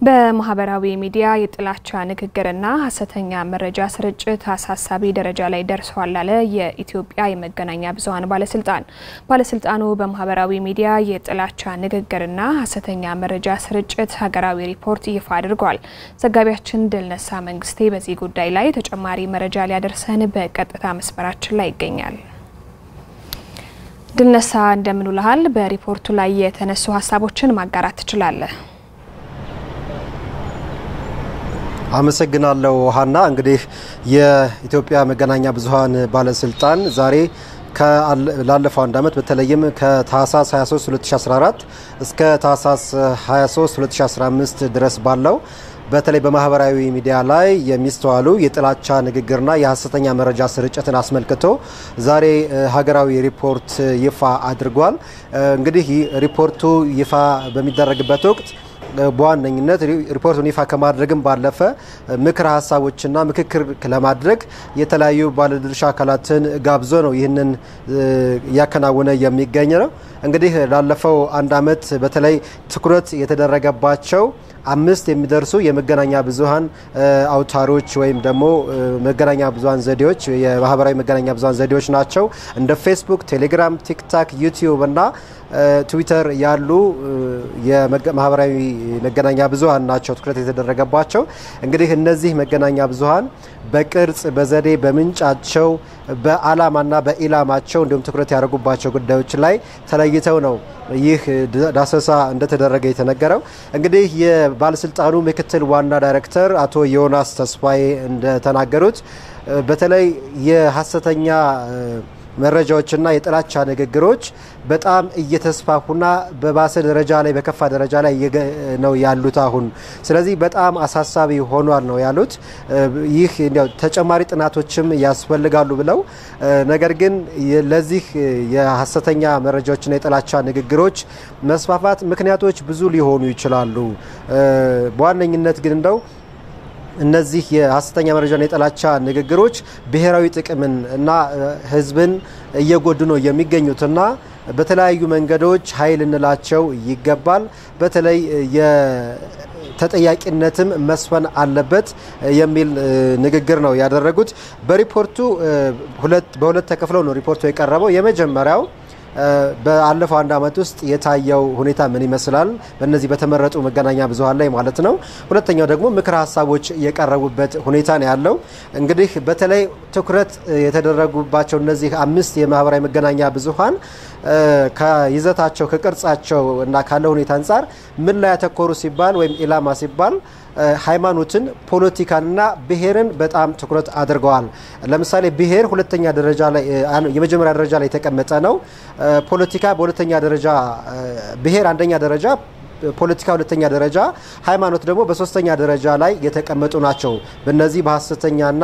በማህበራዊ ሚዲያ የጥላቻ ንግግርና ሐሰተኛ መረጃ ስርጭት አሳሳቢ ደረጃ ላይ ደርሷል አለ የኢትዮጵያ የመገናኛ ብዙሃን ባለስልጣኑ በማህበራዊ ሚዲያ የጥላቻ ንግግርና ሐሰተኛ መረጃ ስርጭት ሀገራዊ ሪፖርት ይፋ አድርጓል። ዘጋቢያችን ድልነሳ መንግስቴ በዚህ ጉዳይ ላይ ተጨማሪ መረጃ ሊያደርሰን በቀጥታ መስመራችን ላይ ይገኛል። ድልነሳ እንደምን ውለሃል? በሪፖርቱ ላይ የተነሱ ሐሳቦችን ማጋራት ትችላለህ? አመሰግናለሁ ሀና። እንግዲህ የኢትዮጵያ መገናኛ ብዙሃን ባለስልጣን ዛሬ ላለፈው አንድ አመት በተለይም ከታህሳስ 23 2014 እስከ ታህሳስ 23 2015 ድረስ ባለው በተለይ በማህበራዊ ሚዲያ ላይ የሚስተዋሉ የጥላቻ ንግግርና የሐሰተኛ መረጃ ስርጭትን አስመልክቶ ዛሬ ሀገራዊ ሪፖርት ይፋ አድርጓል። እንግዲህ ሪፖርቱ ይፋ በሚደረግበት ወቅት በዋነኝነት ሪፖርቱን ይፋ ከማድረግም ባለፈ ምክረ ሀሳቦችና ምክክር ለማድረግ የተለያዩ ባለድርሻ አካላትን ጋብዞ ነው ይህንን ያከናወነ የሚገኘው። እንግዲህ ላለፈው አንድ አመት በተለይ ትኩረት የተደረገባቸው 5 የሚደርሱ የመገናኛ ብዙሃን አውታሮች ወይም ደግሞ መገናኛ ብዙሃን ዘዴዎች የማህበራዊ መገናኛ ብዙሃን ዘዴዎች ናቸው። እንደ ፌስቡክ፣ ቴሌግራም፣ ቲክታክ፣ ዩቲዩብ እና ትዊተር ያሉ የማህበራዊ መገናኛ ብዙሃን ናቸው ትኩረት የተደረገባቸው። እንግዲህ እነዚህ መገናኛ ብዙሃን በቅርጽ፣ በዘዴ፣ በምንጫቸው፣ በአላማና በኢላማቸው እንዲሁም ትኩረት ያደረጉባቸው ጉዳዮች ላይ ተለይተው ነው ይህ ዳሰሳ እንደተደረገ የተነገረው። እንግዲህ የባለስልጣኑ ምክትል ዋና ዳይሬክተር አቶ ዮናስ ተስፋዬ እንደተናገሩት በተለይ የሐሰተኛ መረጃዎችና የጥላቻ ንግግሮች በጣም እየተስፋፉና በባሰ ደረጃ ላይ በከፋ ደረጃ ላይ ነው ያሉት አሁን። ስለዚህ በጣም አሳሳቢ ሆኗል ነው ያሉት። ይህ ተጨማሪ ጥናቶችም ያስፈልጋሉ ብለው ነገር ግን ለዚህ የሐሰተኛ መረጃዎችና የጥላቻ ንግግሮች መስፋፋት ምክንያቶች ብዙ ሊሆኑ ይችላሉ። በዋነኝነት ግን እነዚህ የሐሰተኛ መረጃና የጥላቻ ንግግሮች ብሔራዊ ጥቅምን እና ህዝብን እየጎዱ ነው የሚገኙትና በተለያዩ መንገዶች ኃይል እንላቸው ይገባል። በተለይ የተጠያቂነትም መስፈን አለበት የሚል ንግግር ነው ያደረጉት። በሪፖርቱ በሁለት ተከፍለው ነው ሪፖርቱ የቀረበው። የመጀመሪያው በአለፈው አንድ አመት ውስጥ የታየው ሁኔታ ምን ይመስላል በእነዚህ በተመረጡ መገናኛ ብዙሃን ላይ ማለት ነው። ሁለተኛው ደግሞ ምክረ ሀሳቦች የቀረቡበት ሁኔታ ነው ያለው። እንግዲህ በተለይ ትኩረት የተደረጉባቸው እነዚህ 5 የማህበራዊ መገናኛ ብዙሃን ከይዘታቸው ከቅርጻቸው እና ካለው ሁኔታ አንፃር ምን ላይ ያተኮሩ ሲባል ወይም ኢላማ ሲባል ሃይማኖትን፣ ፖለቲካንና ብሔርን በጣም ትኩረት አድርገዋል። ለምሳሌ ብሔር ሁለተኛ ደረጃ ላይ የመጀመሪያ ደረጃ ላይ የተቀመጠ ነው። ፖለቲካ በሁለተኛ ደረጃ፣ ብሔር አንደኛ ደረጃ፣ ፖለቲካ ሁለተኛ ደረጃ፣ ሃይማኖት ደግሞ በሶስተኛ ደረጃ ላይ የተቀመጡ ናቸው። በእነዚህ በሐሰተኛና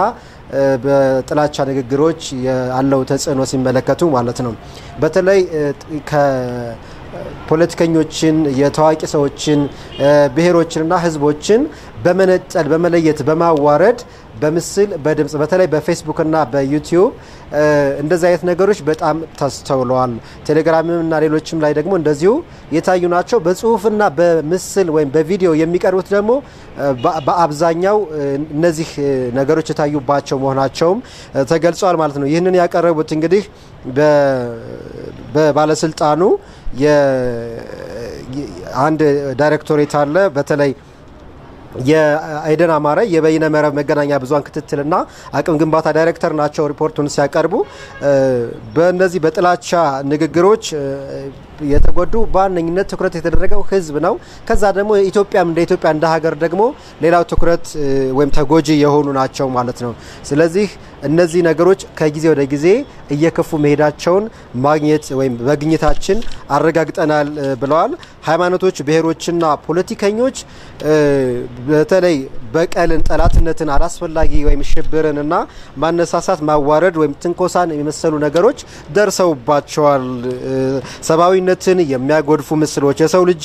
በጥላቻ ንግግሮች ያለው ተጽዕኖ ሲመለከቱ ማለት ነው። በተለይ ፖለቲከኞችን፣ የታዋቂ ሰዎችን፣ ብሔሮችንና ህዝቦችን በመነጠል በመለየት በማዋረድ በምስል በድምጽ በተለይ በፌስቡክ እና በዩቲዩብ እንደዚህ አይነት ነገሮች በጣም ተስተውለዋል። ቴሌግራምም እና ሌሎችም ላይ ደግሞ እንደዚሁ የታዩ ናቸው። በጽሁፍና በምስል ወይም በቪዲዮ የሚቀርቡት ደግሞ በአብዛኛው እነዚህ ነገሮች የታዩባቸው መሆናቸውም ተገልጿል ማለት ነው። ይህንን ያቀረቡት እንግዲህ በባለስልጣኑ አንድ ዳይሬክቶሬት አለ። በተለይ የአይደን አማረ የበይነ መረብ መገናኛ ብዙሃን ክትትልና አቅም ግንባታ ዳይሬክተር ናቸው። ሪፖርቱን ሲያቀርቡ በእነዚህ በጥላቻ ንግግሮች የተጎዱ በዋነኝነት ትኩረት የተደረገው ህዝብ ነው። ከዛ ደግሞ ኢትዮጵያም እንደ ኢትዮጵያ እንደ ሀገር ደግሞ ሌላው ትኩረት ወይም ተጎጂ የሆኑ ናቸው ማለት ነው። ስለዚህ እነዚህ ነገሮች ከጊዜ ወደ ጊዜ እየከፉ መሄዳቸውን ማግኘት ወይም በግኝታችን አረጋግጠናል ብለዋል። ሃይማኖቶች፣ ብሔሮችና ፖለቲከኞች በተለይ በቀልን፣ ጠላትነትን፣ አላስፈላጊ ወይም ሽብርንና ማነሳሳት፣ ማዋረድ ወይም ትንኮሳን የመሰሉ ነገሮች ደርሰውባቸዋል። ሰብአዊነትን የሚያጎድፉ ምስሎች፣ የሰው ልጅ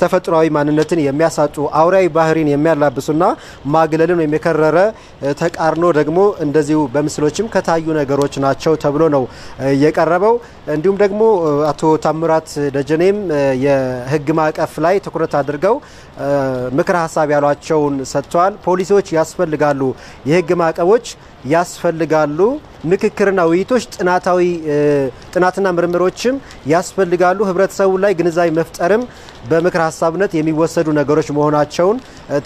ተፈጥሯዊ ማንነትን የሚያሳጡ፣ አውሬያዊ ባህሪን የሚያላብሱና ማግለልን ወይም የከረረ ተቃርኖ ደግሞ እንደዚሁ በምስሎችም ከታዩ ነገሮች ናቸው ተብሎ ነው የቀረበው። እንዲሁም ደግሞ አቶ ታምራት ደጀኔም የህግ ማዕቀፍ ላይ ትኩረት አድርገው ምክር ሐሳብ ያሏቸውን ሰጥቷል። ፖሊሲዎች ያስፈልጋሉ፣ የህግ ማዕቀቦች ያስፈልጋሉ፣ ምክክርና ውይይቶች ጥናትና ምርምሮችም ያስፈልጋሉ፣ ህብረተሰቡ ላይ ግንዛቤ መፍጠርም በምክር ሐሳብነት የሚወሰዱ ነገሮች መሆናቸውን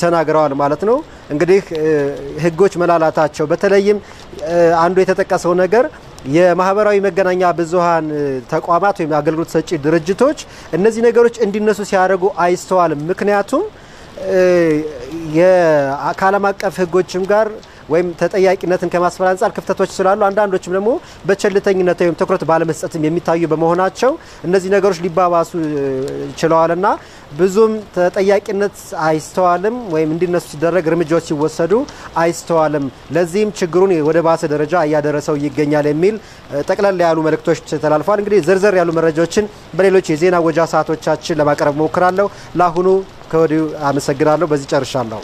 ተናግረዋል ማለት ነው። እንግዲህ ህጎች መላላታቸው በተለይም አንዱ የተጠቀሰው ነገር የማህበራዊ መገናኛ ብዙሃን ተቋማት ወይም አገልግሎት ሰጪ ድርጅቶች እነዚህ ነገሮች እንዲነሱ ሲያደርጉ አይስተዋልም። ምክንያቱም የዓለም አቀፍ ህጎችም ጋር ወይም ተጠያቂነትን ከማስፈር አንፃር ክፍተቶች ስላሉ አንዳንዶችም ደግሞ በቸልተኝነት ወይም ትኩረት ባለመስጠትም የሚታዩ በመሆናቸው እነዚህ ነገሮች ሊባባሱ ችለዋልና ብዙም ተጠያቂነት አይስተዋልም ወይም እንዲነሱ ሲደረግ እርምጃዎች ሲወሰዱ አይስተዋልም። ለዚህም ችግሩን ወደ ባሰ ደረጃ እያደረሰው ይገኛል የሚል ጠቅላላ ያሉ መልእክቶች ተላልፈዋል። እንግዲህ ዝርዝር ያሉ መረጃዎችን በሌሎች የዜና ወጃ ሰዓቶቻችን ለማቅረብ ሞክራለሁ። ለአሁኑ ከወዲሁ አመሰግናለሁ። በዚህ ጨርሻለሁ።